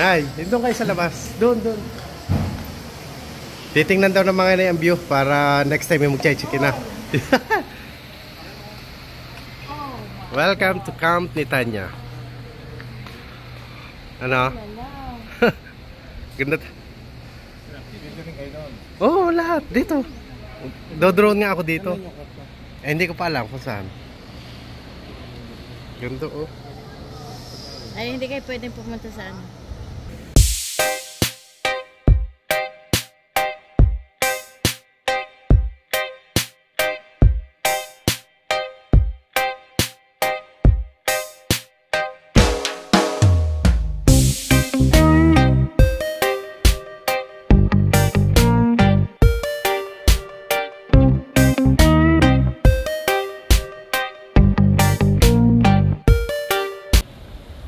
Ay, doon kayo sa labas. Doon. Titingnan daw ng mga na yung view para next time yung mag-check-in na. Welcome to Camp ni Tanya. Ano? Ganda. Oo, lahat. Dito. Do-drone nga ako dito. Eh, hindi ko pa alam kung saan. Ganda, oh. Ay, hindi kayo pwedeng pumunta sa ano.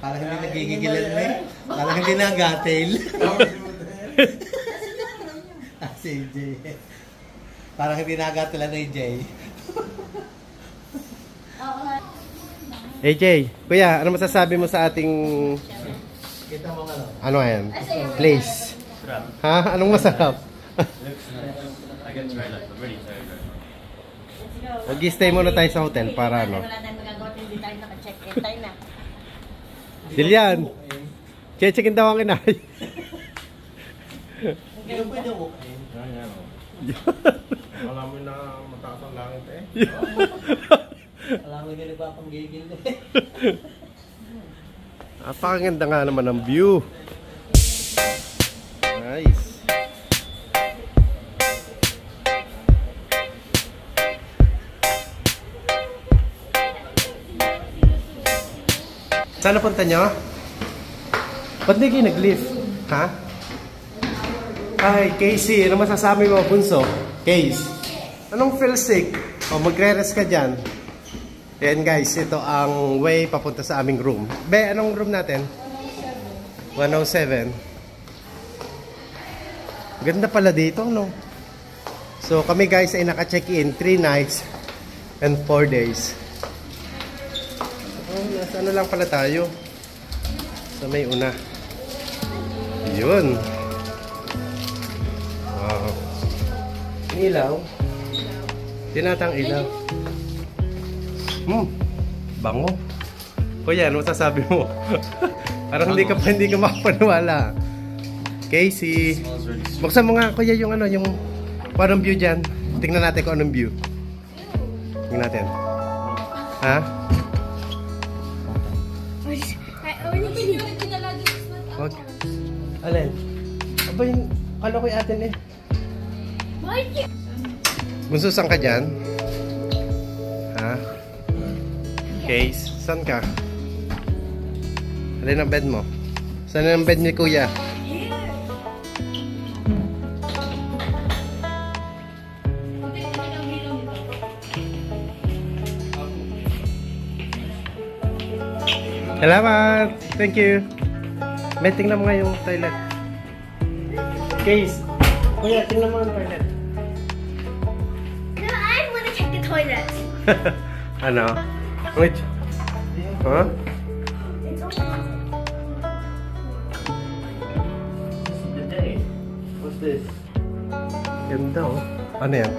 Parang hindi nagigigilan mo eh. Parang hindi nag-tail. Si Jay. Parang hindi nag-tail na Jay. Hey Jay, kuya, ano masasabi mo sa ating... Kita mo nga Ano yan? Place. Ha? Anong masarap? Mag-stay muna tayo sa hotel para ano. Wala tayong magagawa, hindi tayo naka-check-in tayo na. Dilian, check-in daw ang inay. Hindi mo pwede walk-in. Alam mo na mataas ang langit eh. Alam mo nga ba pang gigil eh. Napakaganda nga naman ang view. Nice. Saan napunta nyo? Ba't di kayo nag-lift? Ha? Ay, Casey, ano masasabi mo, bunso? Case, anong feel sick? O, magre-rest ka dyan. Yan guys, ito ang way papunta sa aming room. Be, anong room natin? 107. Ganda pala dito, no? So, kami guys ay naka-check-in 3 nights and 4 days. Oh, nasa ano lang pala tayo. Sa may una. Yun. Wow. Ilaw. Tinatang ilaw. Bango. Kuya, ano masasabi mo? Parang hindi ka makapaniwala. Casey. Buksan mo nga, kuya, yung ano, yung parang view dyan. Tingnan natin kung anong view. Tingnan natin. Ha? Wag. Alin? Aba yung, kala ko yung atin eh. Bunso, saan ka dyan? Ha? Case, saan ka? Alin ang bed mo? Saan ang bed ni kuya? Salamat! Thank you! May tingnan mo nga yung toilet. Case! Kuya, tingnan mo ang toilet. No, I want to check the toilet. Ano? Wait. Huh? What's this? Ganda oh. Ano yan?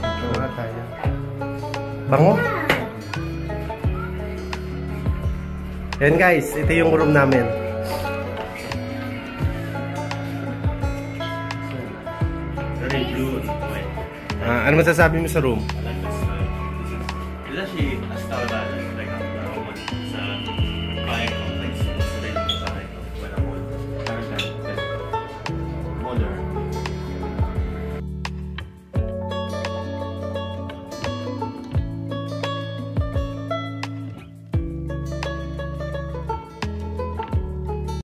Wala tayo. Bango? Yan guys, ito yung room namin. Very blue and white. Ano masasabi mo sa room? I like this style. It's actually a style that I like one sa buying complex. It's very exciting when I want. Modern.